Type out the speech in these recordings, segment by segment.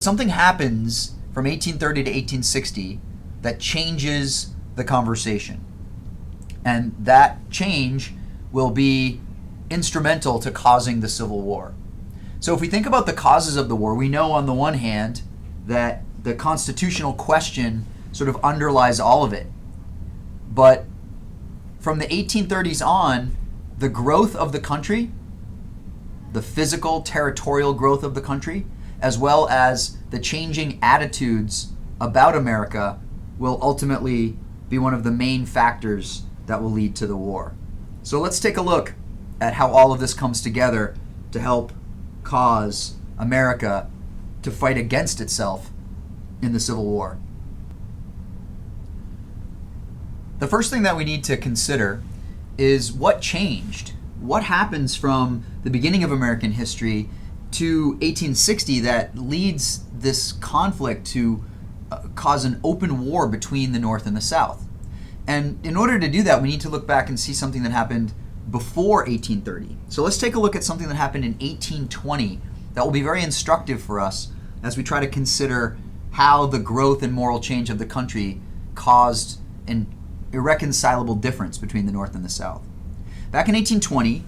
Something happens from 1830 to 1860 that changes the conversation. And that change will be instrumental to causing the Civil War. So if we think about the causes of the war, we know on the one hand that the constitutional question sort of underlies all of it. But from the 1830s on, the growth of the country, the physical, territorial growth of the country, as well as the changing attitudes about America, will ultimately be one of the main factors that will lead to the war. So let's take a look at how all of this comes together to help cause America to fight against itself in the Civil War. The first thing that we need to consider is what changed. What happens from the beginning of American history to 1860 that leads this conflict to cause an open war between the North and the South? And in order to do that, we need to look back and see something that happened before 1830. So let's take a look at something that happened in 1820 that will be very instructive for us as we try to consider how the growth and moral change of the country caused an irreconcilable difference between the North and the South. Back in 1820,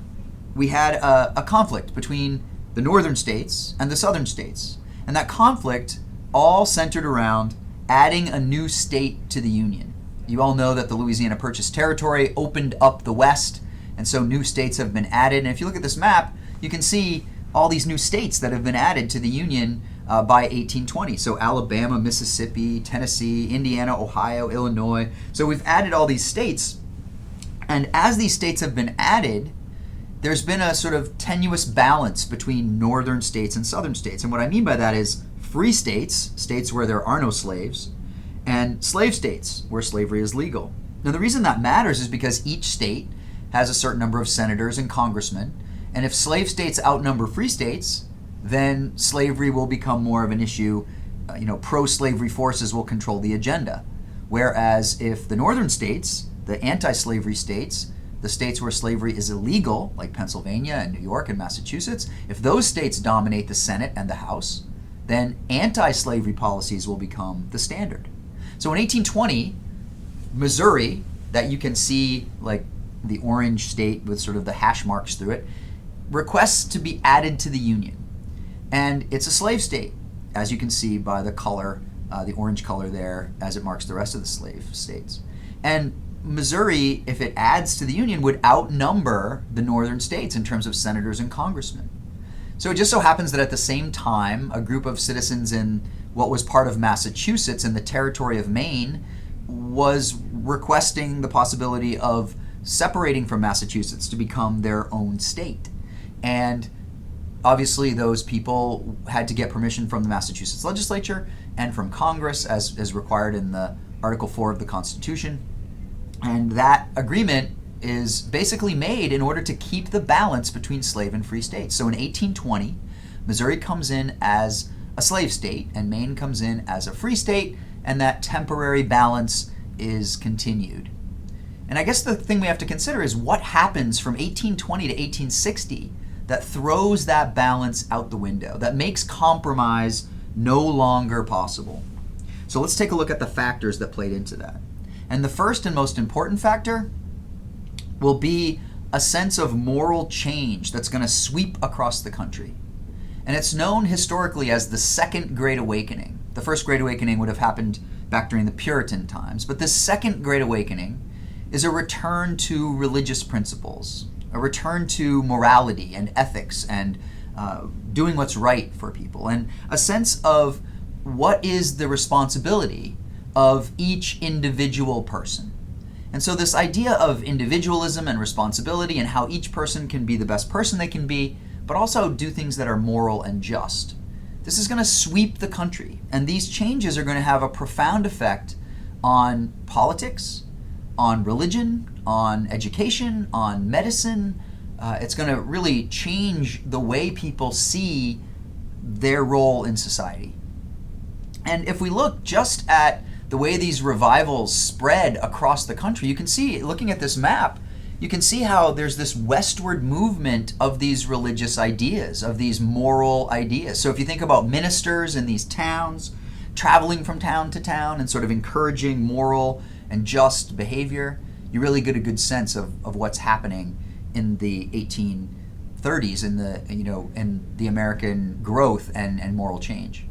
we had a conflict between the northern states and the southern states. And that conflict all centered around adding a new state to the Union. You all know that the Louisiana Purchase territory opened up the West, and so new states have been added. And if you look at this map, you can see all these new states that have been added to the Union by 1820. So Alabama, Mississippi, Tennessee, Indiana, Ohio, Illinois. So we've added all these states. And as these states have been added, there's been a sort of tenuous balance between northern states and southern states. And what I mean by that is free states, states where there are no slaves, and slave states where slavery is legal. Now the reason that matters is because each state has a certain number of senators and congressmen, and if slave states outnumber free states, then slavery will become more of an issue. Pro-slavery forces will control the agenda. Whereas if the northern states, the anti-slavery states, the states where slavery is illegal, like Pennsylvania and New York and Massachusetts, if those states dominate the Senate and the House, then anti-slavery policies will become the standard. So in 1820, Missouri, that you can see like the orange state with sort of the hash marks through it, requests to be added to the Union. And it's a slave state, as you can see by the color, the orange color there, as it marks the rest of the slave states. And Missouri, if it adds to the Union, would outnumber the northern states in terms of senators and congressmen. So it just so happens that at the same time, a group of citizens in what was part of Massachusetts in the territory of Maine was requesting the possibility of separating from Massachusetts to become their own state. And obviously those people had to get permission from the Massachusetts legislature and from Congress as required in the Article 4 of the Constitution. And that agreement is basically made in order to keep the balance between slave and free states. So in 1820, Missouri comes in as a slave state and Maine comes in as a free state, and that temporary balance is continued. And I guess the thing we have to consider is what happens from 1820 to 1860 that throws that balance out the window, that makes compromise no longer possible. So let's take a look at the factors that played into that. And the first and most important factor will be a sense of moral change that's going to sweep across the country. And it's known historically as the Second Great Awakening. The First Great Awakening would have happened back during the Puritan times, but this Second Great Awakening is a return to religious principles, a return to morality and ethics and doing what's right for people, and a sense of what is the responsibility of each individual person. And so this idea of individualism and responsibility and how each person can be the best person they can be, but also do things that are moral and just. This is going to sweep the country, and these changes are going to have a profound effect on politics, on religion, on education, on medicine. It's going to really change the way people see their role in society. And if we look just at the way these revivals spread across the country, you can see, looking at this map, you can see how there's this westward movement of these religious ideas, of these moral ideas. So if you think about ministers in these towns, traveling from town to town and sort of encouraging moral and just behavior, you really get a good sense of what's happening in the 1830s in the American growth and moral change.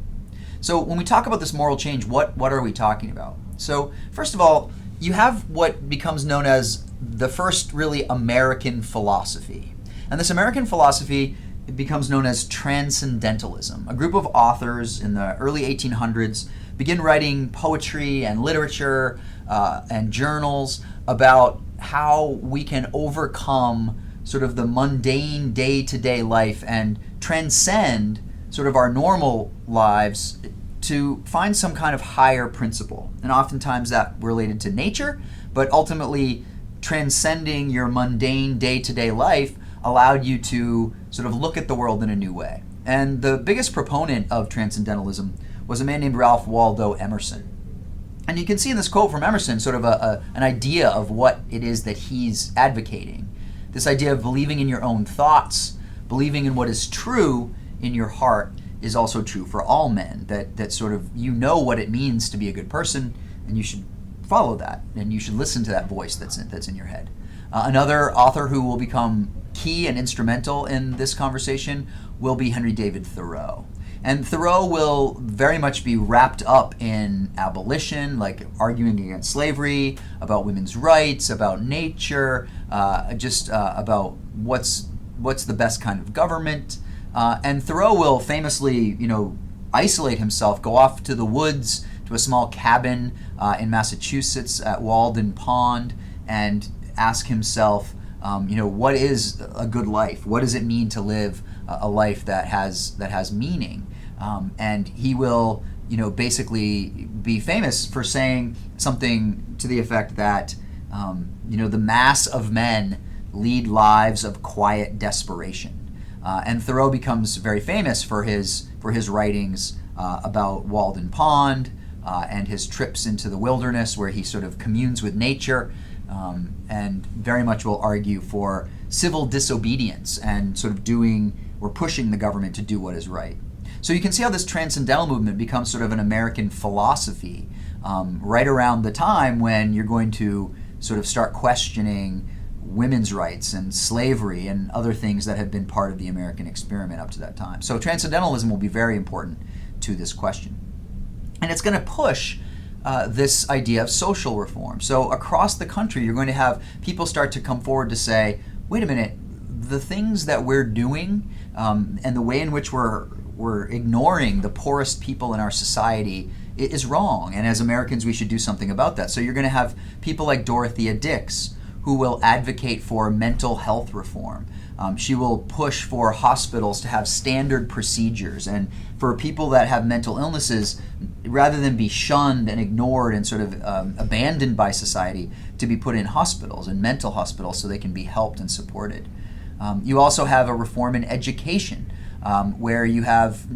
So when we talk about this moral change, what are we talking about? So first of all, you have what becomes known as the first really American philosophy. And this American philosophy becomes known as Transcendentalism. A group of authors in the early 1800s begin writing poetry and literature and journals about how we can overcome sort of the mundane day-to-day life and transcend sort of our normal lives to find some kind of higher principle. And oftentimes that related to nature, but ultimately transcending your mundane day-to-day life allowed you to sort of look at the world in a new way. And the biggest proponent of Transcendentalism was a man named Ralph Waldo Emerson. And you can see in this quote from Emerson sort of an idea of what it is that he's advocating. This idea of believing in your own thoughts, believing in what is true in your heart is also true for all men. That sort of, you know what it means to be a good person, and you should follow that, and you should listen to that voice that's in your head. Another author who will become key and instrumental in this conversation will be Henry David Thoreau. And Thoreau will very much be wrapped up in abolition, like arguing against slavery, about women's rights, about nature, about what's the best kind of government. And Thoreau will famously, isolate himself, go off to the woods, to a small cabin in Massachusetts at Walden Pond, and ask himself, what is a good life? What does it mean to live a life that has meaning? And he will, basically be famous for saying something to the effect that, the mass of men lead lives of quiet desperation. And Thoreau becomes very famous for his writings about Walden Pond and his trips into the wilderness where he sort of communes with nature, and very much will argue for civil disobedience and sort of pushing the government to do what is right. So you can see how this transcendental movement becomes sort of an American philosophy right around the time when you're going to sort of start questioning women's rights and slavery and other things that have been part of the American experiment up to that time. So transcendentalism will be very important to this question. And it's going to push this idea of social reform. So across the country, you're going to have people start to come forward to say, wait a minute, the things that we're doing and the way in which we're ignoring the poorest people in our society is wrong. And as Americans, we should do something about that. So you're going to have people like Dorothea Dix, who will advocate for mental health reform. She will push for hospitals to have standard procedures, and for people that have mental illnesses, rather than be shunned and ignored and sort of abandoned by society, to be put in hospitals, in mental hospitals, so they can be helped and supported. You also have a reform in education, where you have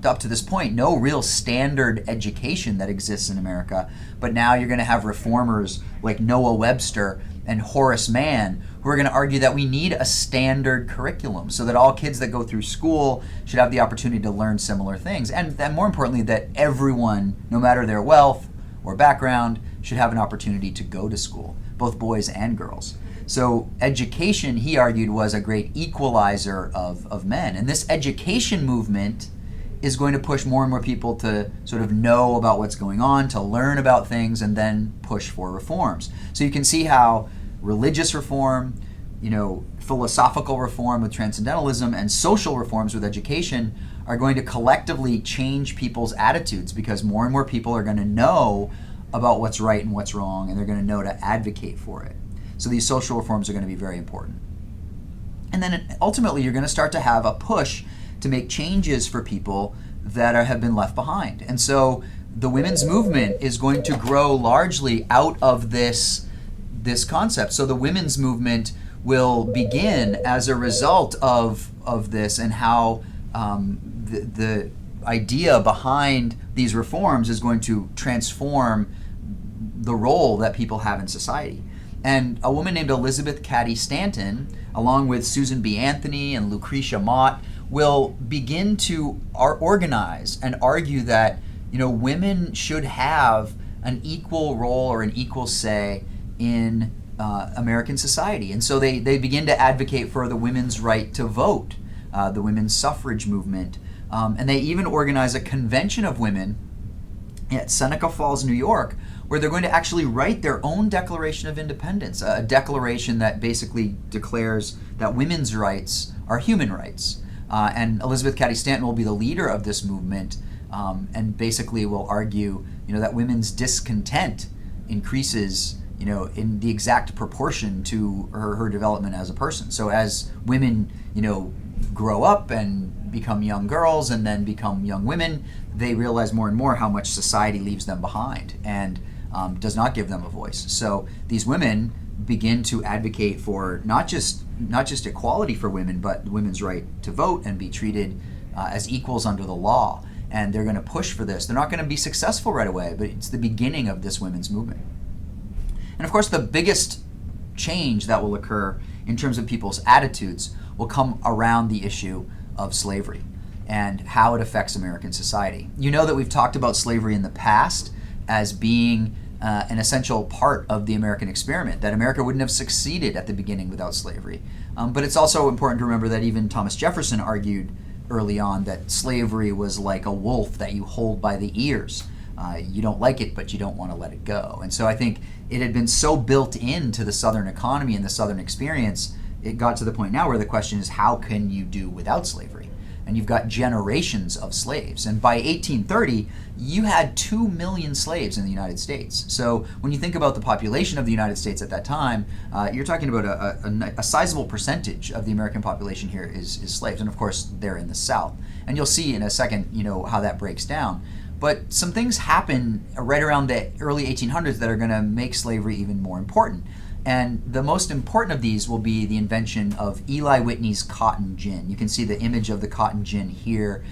up to this point, no real standard education that exists in America, but now you're going to have reformers like Noah Webster and Horace Mann, who are going to argue that we need a standard curriculum so that all kids that go through school should have the opportunity to learn similar things. And more importantly, that everyone, no matter their wealth or background, should have an opportunity to go to school, both boys and girls. So education, he argued, was a great equalizer of men. And this education movement is going to push more and more people to sort of know about what's going on, to learn about things, and then push for reforms. So you can see how religious reform, philosophical reform with transcendentalism, and social reforms with education are going to collectively change people's attitudes, because more and more people are going to know about what's right and what's wrong, and they're going to know to advocate for it. So these social reforms are going to be very important. And then ultimately you're going to start to have a push to make changes for people that have been left behind. And so the women's movement is going to grow largely out of this concept. So the women's movement will begin as a result of this, and how the idea behind these reforms is going to transform the role that people have in society. And a woman named Elizabeth Cady Stanton, along with Susan B. Anthony and Lucretia Mott, will begin to organize and argue that women should have an equal role or an equal say in American society. And so they begin to advocate for the women's right to vote, the women's suffrage movement. And they even organize a convention of women at Seneca Falls, New York, where they're going to actually write their own Declaration of Independence, a declaration that basically declares that women's rights are human rights. And Elizabeth Cady Stanton will be the leader of this movement, and basically will argue, that women's discontent increases, in the exact proportion to her development as a person. So as women, grow up and become young girls and then become young women, they realize more and more how much society leaves them behind and does not give them a voice. So these women begin to advocate for not just equality for women, but women's right to vote and be treated as equals under the law. And they're going to push for this. They're not going to be successful right away, but it's the beginning of this women's movement. And of course, the biggest change that will occur in terms of people's attitudes will come around the issue of slavery and how it affects American society. You know that we've talked about slavery in the past as being an essential part of the American experiment, that America wouldn't have succeeded at the beginning without slavery. But it's also important to remember that even Thomas Jefferson argued early on that slavery was like a wolf that you hold by the ears. You don't like it, but you don't want to let it go. And so I think it had been so built into the Southern economy and the Southern experience, it got to the point now where the question is, how can you do without slavery? And you've got generations of slaves. And by 1830, you had 2 million slaves in the United States. So when you think about the population of the United States at that time, you're talking about a sizable percentage of the American population here is slaves. And of course, they're in the South. And you'll see in a second, how that breaks down. But some things happen right around the early 1800s that are going to make slavery even more important. And the most important of these will be the invention of Eli Whitney's cotton gin. You can see the image of the cotton gin here.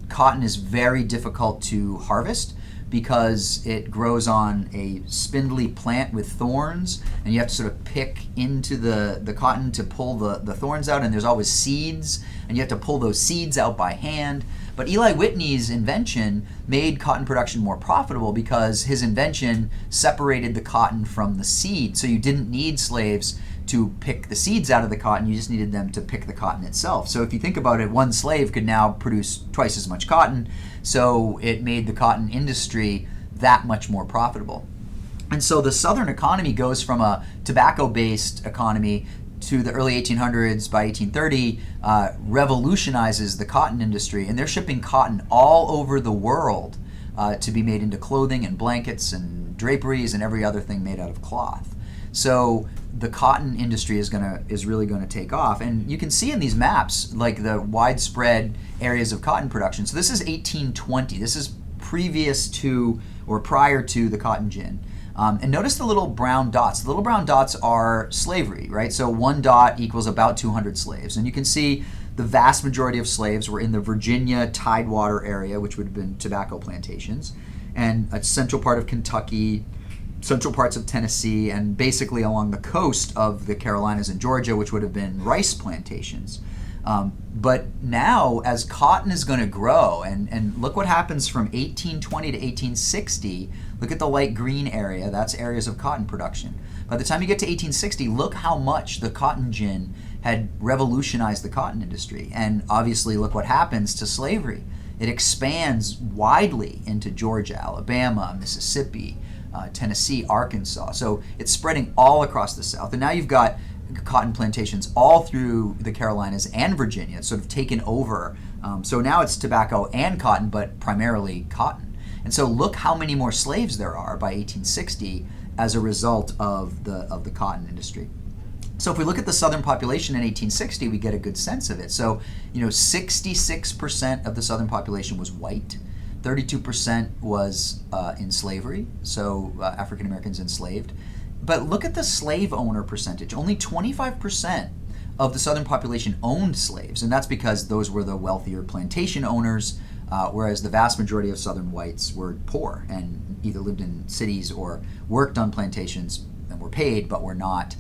Cotton is very difficult to harvest because it grows on a spindly plant with thorns, and you have to sort of pick into the cotton to pull the thorns out, and there's always seeds, and you have to pull those seeds out by hand. But Eli Whitney's invention made cotton production more profitable because his invention separated the cotton from the seed. So you didn't need slaves to pick the seeds out of the cotton, you just needed them to pick the cotton itself. So if you think about it, one slave could now produce twice as much cotton, so it made the cotton industry that much more profitable. And so the Southern economy goes from a tobacco-based economy to the early 1800s. By 1830, revolutionizes the cotton industry, and they're shipping cotton all over the world to be made into clothing and blankets and draperies and every other thing made out of cloth. So the cotton industry is really going to take off, and you can see in these maps like the widespread areas of cotton production. So this is 1820. This is previous to or prior to the cotton gin. And notice the little brown dots. The little brown dots are slavery, right? So one dot equals about 200 slaves. And you can see the vast majority of slaves were in the Virginia Tidewater area, which would have been tobacco plantations, and a central part of Kentucky, central parts of Tennessee, and basically along the coast of the Carolinas and Georgia, which would have been rice plantations. But now, as cotton is going to grow, and look what happens from 1820 to 1860, look at the light green area, that's areas of cotton production. By the time you get to 1860, look how much the cotton gin had revolutionized the cotton industry. And obviously, look what happens to slavery. It expands widely into Georgia, Alabama, Mississippi, Tennessee, Arkansas. So it's spreading all across the South. And now you've got cotton plantations all through the Carolinas and Virginia. It's sort of taken over. So now it's tobacco and cotton, but primarily cotton. And so look how many more slaves there are by 1860 as a result of the cotton industry. So if we look at the Southern population in 1860, we get a good sense of it. So, 66% of the Southern population was white. 32% was in slavery, so African Americans enslaved. But look at the slave owner percentage. Only 25% of the Southern population owned slaves, and that's because those were the wealthier plantation owners, whereas the vast majority of Southern whites were poor and either lived in cities or worked on plantations and were paid, but were not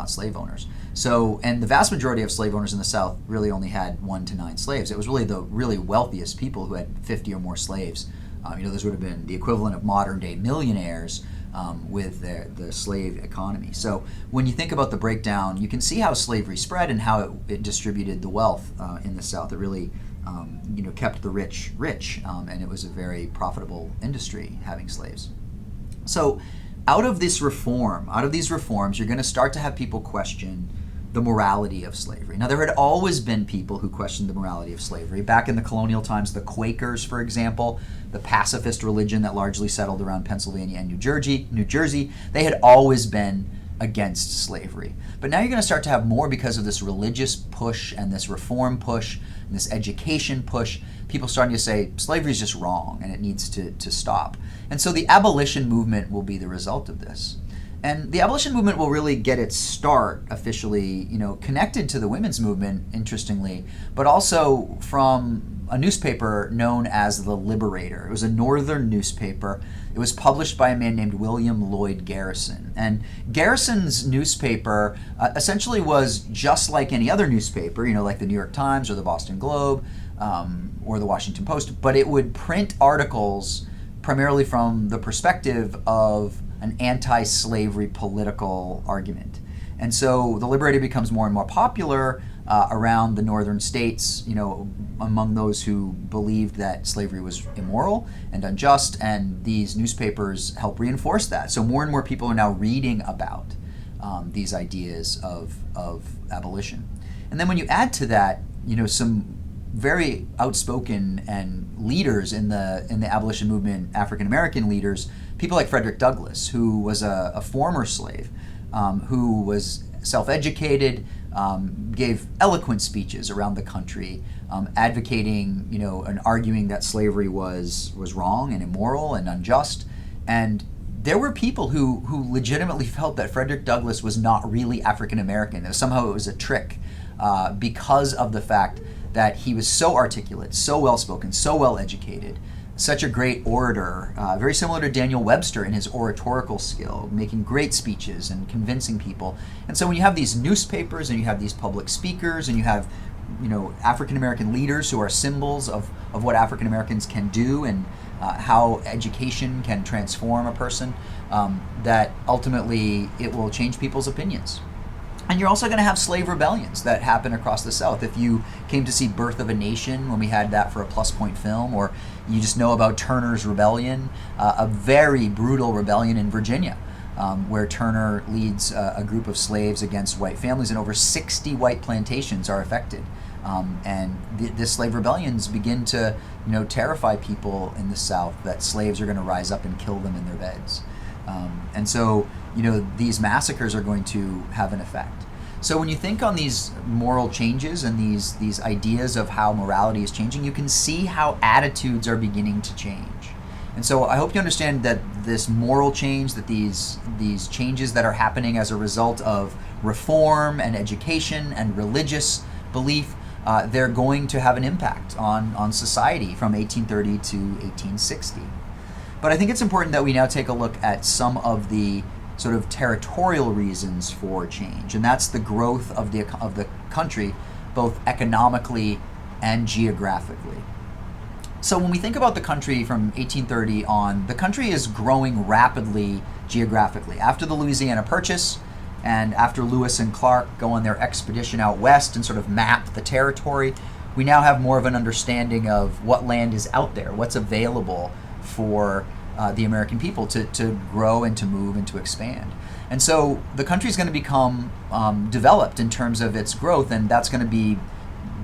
slave owners. So, and the vast majority of slave owners in the South really only had 1 to 9 slaves. It was really the really wealthiest people who had 50 or more slaves. Those would have been the equivalent of modern day millionaires with the slave economy. So when you think about the breakdown, you can see how slavery spread and how it distributed the wealth in the South. It really kept the rich rich, and it was a very profitable industry having slaves. So out of these reforms, you're going to start to have people question the morality of slavery. Now, there had always been people who questioned the morality of slavery. Back in the colonial times, the Quakers, for example, the pacifist religion that largely settled around Pennsylvania and New Jersey, they had always been against slavery. But now you're going to start to have more because of this religious push and this reform push and this education push. People starting to say slavery is just wrong and it needs to stop. And so the abolition movement will be the result of this. And the abolition movement will really get its start officially, connected to the women's movement, interestingly, but also from a newspaper known as The Liberator. It was a northern newspaper. It was published by a man named William Lloyd Garrison. And Garrison's newspaper essentially was just like any other newspaper, like the New York Times or the Boston Globe or the Washington Post, but it would print articles primarily from the perspective of an anti-slavery political argument. And so the Liberator becomes more and more popular around the northern states, among those who believed that slavery was immoral and unjust, and these newspapers help reinforce that. So more and more people are now reading about these ideas of abolition. And then when you add to that, some very outspoken and leaders in the abolition movement, African American leaders, people like Frederick Douglass, who was a former slave, who was self-educated, gave eloquent speeches around the country, advocating, and arguing that slavery was wrong and immoral and unjust. And there were people who legitimately felt that Frederick Douglass was not really African American. Somehow it was a trick because of the fact that he was so articulate, so well-spoken, so well-educated, such a great orator, very similar to Daniel Webster in his oratorical skill, making great speeches and convincing people. And so when you have these newspapers and you have these public speakers and you have African American leaders who are symbols of what African Americans can do and how education can transform a person, that ultimately it will change people's opinions. And you're also going to have slave rebellions that happen across the South. If you came to see Birth of a Nation when we had that for a Plus Point film, or you just know about Turner's Rebellion, a very brutal rebellion in Virginia, where Turner leads a group of slaves against white families, and over 60 white plantations are affected. And the slave rebellions begin to terrify people in the South that slaves are going to rise up and kill them in their beds. And so these massacres are going to have an effect. So when you think on these moral changes and these ideas of how morality is changing, you can see how attitudes are beginning to change. And so I hope you understand that this moral change, that these changes that are happening as a result of reform and education and religious belief, they're going to have an impact on society from 1830 to 1860. But I think it's important that we now take a look at some of the sort of territorial reasons for change, and that's the growth of the country, both economically and geographically. So when we think about the country from 1830 on, the country is growing rapidly geographically. After the Louisiana Purchase and after Lewis and Clark go on their expedition out west and sort of map the territory, we now have more of an understanding of what land is out there, what's available for the American people to grow and to move and to expand. And so the country is going to become developed in terms of its growth, and that's going to be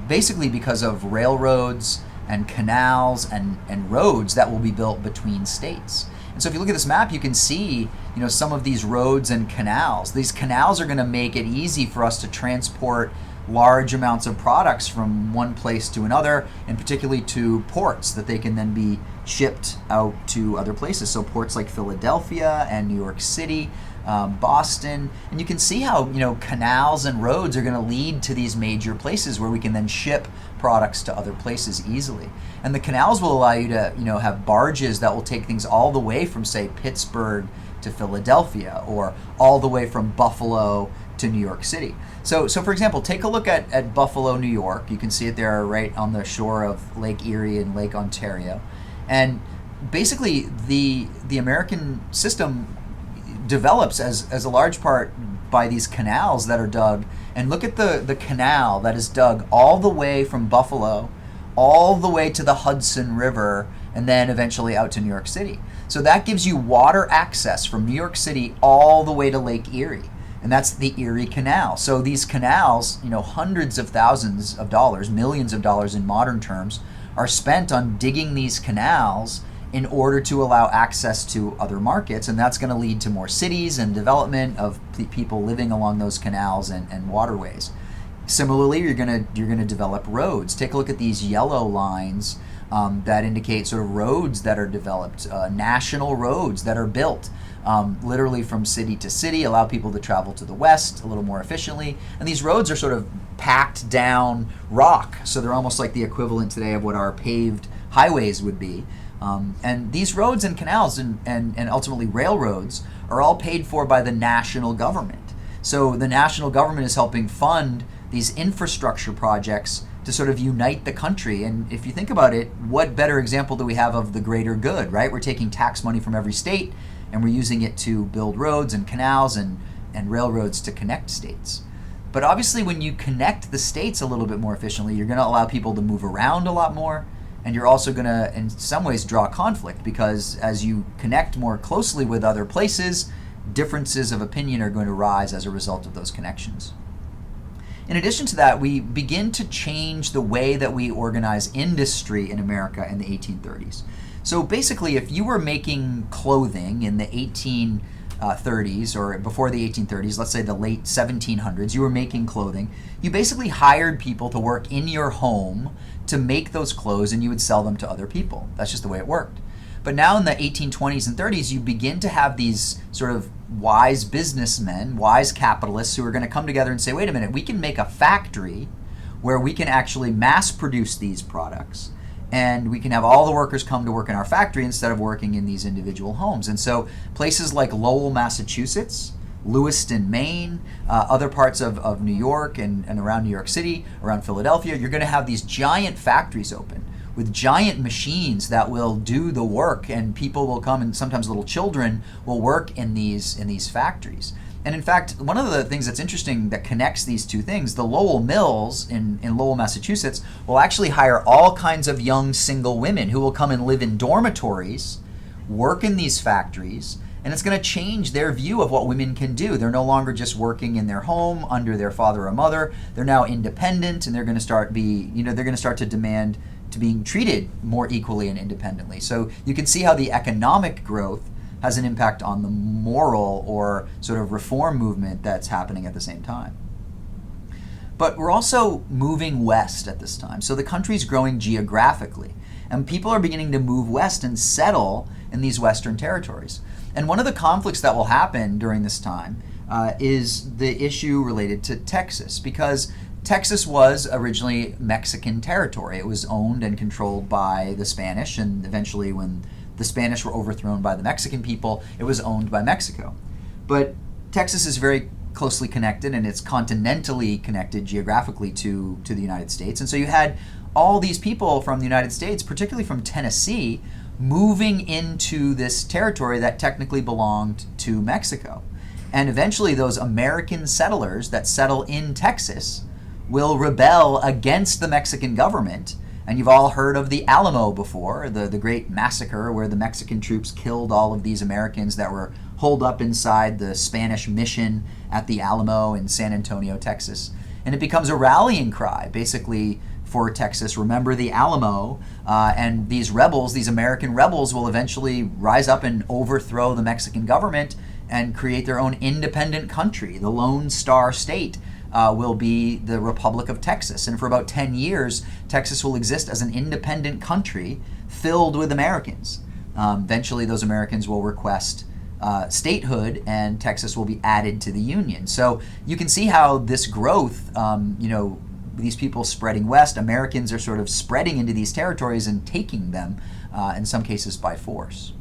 basically because of railroads and canals and roads that will be built between states. And so if you look at this map, you can see some of these roads and canals. These canals are going to make it easy for us to transport large amounts of products from one place to another, and particularly to ports that they can then be shipped out to other places. So ports like Philadelphia and New York City, Boston, and you can see how canals and roads are going to lead to these major places where we can then ship products to other places easily. And the canals will allow you to have barges that will take things all the way from, say, Pittsburgh to Philadelphia, or all the way from Buffalo to New York City. So for example, take a look at Buffalo, New York. You can see it there right on the shore of Lake Erie and Lake Ontario. And basically, the American system develops as a large part by these canals that are dug. And look at the canal that is dug all the way from Buffalo, all the way to the Hudson River, and then eventually out to New York City. So that gives you water access from New York City all the way to Lake Erie. And that's the Erie Canal. So these canals, hundreds of thousands of dollars, millions of dollars in modern terms, are spent on digging these canals in order to allow access to other markets, and that's going to lead to more cities and development of people living along those canals and waterways. Similarly, you're going to develop roads. Take a look at these yellow lines that indicate sort of roads that are developed, national roads that are built, literally from city to city, allow people to travel to the west a little more efficiently. And these roads are sort of packed down rock, so they're almost like the equivalent today of what our paved highways would be. And these roads and canals and ultimately railroads are all paid for by the national government. So the national government is helping fund these infrastructure projects to sort of unite the country. And if you think about it, what better example do we have of the greater good, right? We're taking tax money from every state and we're using it to build roads and canals and railroads to connect states. But obviously when you connect the states a little bit more efficiently, you're going to allow people to move around a lot more. And you're also going to, in some ways, draw conflict, because as you connect more closely with other places, differences of opinion are going to rise as a result of those connections. In addition to that, we begin to change the way that we organize industry in America in the 1830s. So basically, if you were making clothing in the 1830s or before the 1830s, let's say the late 1700s, you were making clothing, you basically hired people to work in your home to make those clothes, and you would sell them to other people. That's just the way it worked. But now in the 1820s and 30s, you begin to have these sort of wise businessmen, wise capitalists who are going to come together and say, wait a minute, we can make a factory where we can actually mass produce these products, and we can have all the workers come to work in our factory instead of working in these individual homes. And so places like Lowell, Massachusetts, Lewiston, Maine, other parts of New York and around New York City, around Philadelphia, you're going to have these giant factories open with giant machines that will do the work, and people will come, and sometimes little children will work in these factories. And in fact, one of the things that's interesting that connects these two things, the Lowell Mills in Lowell, Massachusetts, will actually hire all kinds of young single women who will come and live in dormitories, work in these factories, and it's going to change their view of what women can do. They're no longer just working in their home under their father or mother. They're now independent, and they're going to start to demand to being treated more equally and independently. So you can see how the economic growth has an impact on the moral or sort of reform movement that's happening at the same time. But we're also moving west at this time. So the country's growing geographically, and people are beginning to move west and settle in these western territories. And one of the conflicts that will happen during this time is the issue related to Texas, because Texas was originally Mexican territory. It was owned and controlled by the Spanish, and eventually when the Spanish were overthrown by the Mexican people, it was owned by Mexico. But Texas is very closely connected, and it's continentally connected geographically to the United States. And so you had all these people from the United States, particularly from Tennessee, moving into this territory that technically belonged to Mexico. And eventually those American settlers that settle in Texas will rebel against the Mexican government. And you've all heard of the Alamo before, the great massacre where the Mexican troops killed all of these Americans that were holed up inside the Spanish mission at the Alamo in San Antonio, Texas. And it becomes a rallying cry, basically, for Texas. Remember the Alamo, and these rebels, these American rebels, will eventually rise up and overthrow the Mexican government and create their own independent country. The Lone Star State will be the Republic of Texas. And for about 10 years, Texas will exist as an independent country filled with Americans. Eventually, those Americans will request statehood, and Texas will be added to the Union. So you can see how this growth, these people spreading west, Americans are sort of spreading into these territories and taking them, in some cases by force.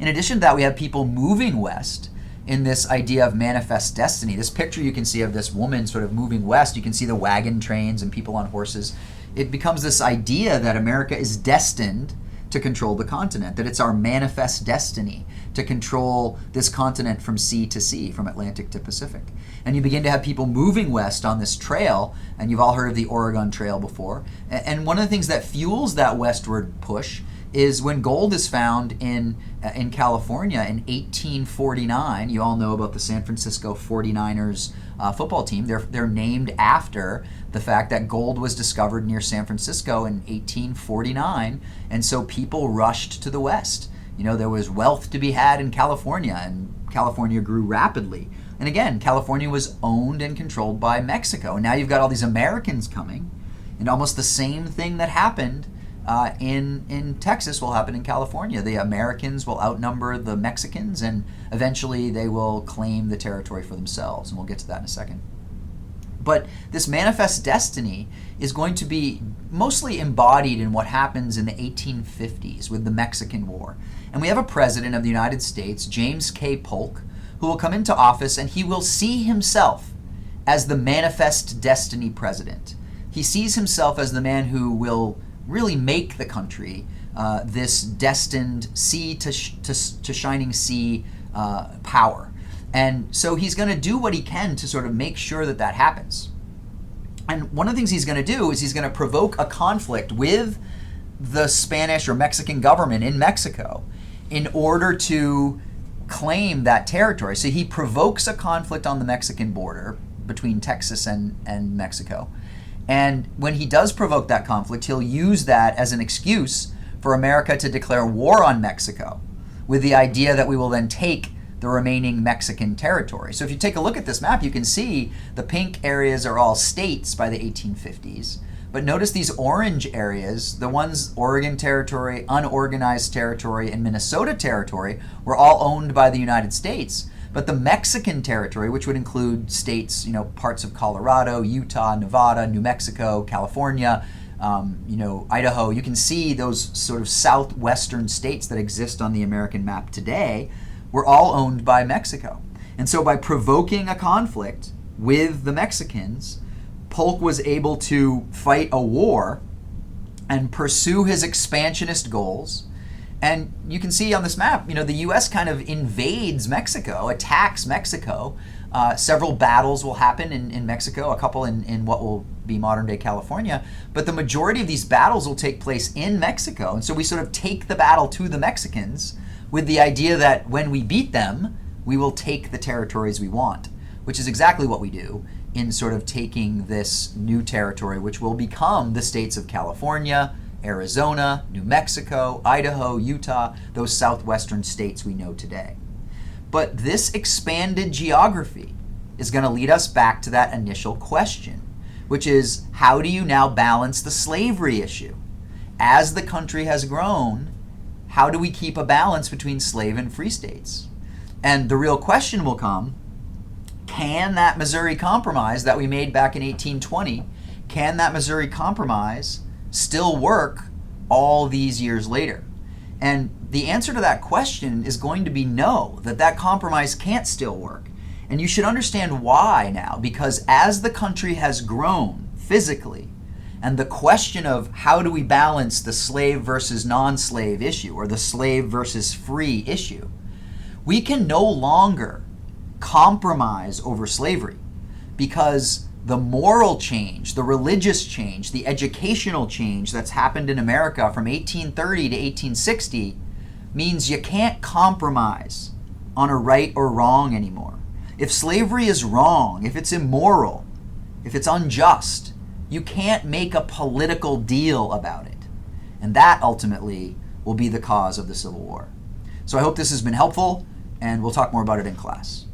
In addition to that, we have people moving west in this idea of manifest destiny. This picture you can see of this woman sort of moving west, you can see the wagon trains and people on horses. It becomes this idea that America is destined to control the continent, that it's our manifest destiny to control this continent from sea to sea, from Atlantic to Pacific. And you begin to have people moving west on this trail, and you've all heard of the Oregon Trail before. And one of the things that fuels that westward push is when gold is found in California in 1849. You all know about the San Francisco 49ers football team. They're named after the fact that gold was discovered near San Francisco in 1849, and so people rushed to the west. You know, there was wealth to be had in California, and California grew rapidly. And again, California was owned and controlled by Mexico. And now you've got all these Americans coming, and almost the same thing that happened in Texas will happen in California. The Americans will outnumber the Mexicans, and eventually they will claim the territory for themselves. And we'll get to that in a second. But this manifest destiny is going to be mostly embodied in what happens in the 1850s with the Mexican War. And we have a president of the United States, James K. Polk, who will come into office, and he will see himself as the manifest destiny president. He sees himself as the man who will really make the country this destined sea to shining sea power. And so he's going to do what he can to sort of make sure that that happens. And one of the things he's going to do is he's going to provoke a conflict with the Spanish or Mexican government in Mexico in order to claim that territory. So he provokes a conflict on the Mexican border between Texas and Mexico. And when he does provoke that conflict, he'll use that as an excuse for America to declare war on Mexico, with the idea that we will then take the remaining Mexican territory. So if you take a look at this map, you can see the pink areas are all states by the 1850s. But notice these orange areas, the ones Oregon Territory, Unorganized Territory, and Minnesota Territory, were all owned by the United States. But the Mexican territory, which would include states, parts of Colorado, Utah, Nevada, New Mexico, California, Idaho, you can see those sort of southwestern states that exist on the American map today were all owned by Mexico. And so by provoking a conflict with the Mexicans, Polk was able to fight a war and pursue his expansionist goals. And you can see on this map, the U.S. kind of invades Mexico, attacks Mexico. Several battles will happen in Mexico, a couple in what will be modern-day California. But the majority of these battles will take place in Mexico. And so we sort of take the battle to the Mexicans with the idea that when we beat them, we will take the territories we want, which is exactly what we do in sort of taking this new territory, which will become the states of California, Arizona, New Mexico, Idaho, Utah, those southwestern states we know today. But this expanded geography is going to lead us back to that initial question, which is, how do you now balance the slavery issue? As the country has grown, how do we keep a balance between slave and free states? And the real question will come, can that Missouri Compromise that we made back in 1820, can that Missouri Compromise still work all these years later? And the answer to that question is going to be no, that compromise can't still work. And you should understand why now, because as the country has grown physically, and the question of how do we balance the slave versus non-slave issue, or the slave versus free issue, we can no longer compromise over slavery, because the moral change, the religious change, the educational change that's happened in America from 1830 to 1860 means you can't compromise on a right or wrong anymore. If slavery is wrong, if it's immoral, if it's unjust, you can't make a political deal about it. And that ultimately will be the cause of the Civil War. So I hope this has been helpful, and we'll talk more about it in class.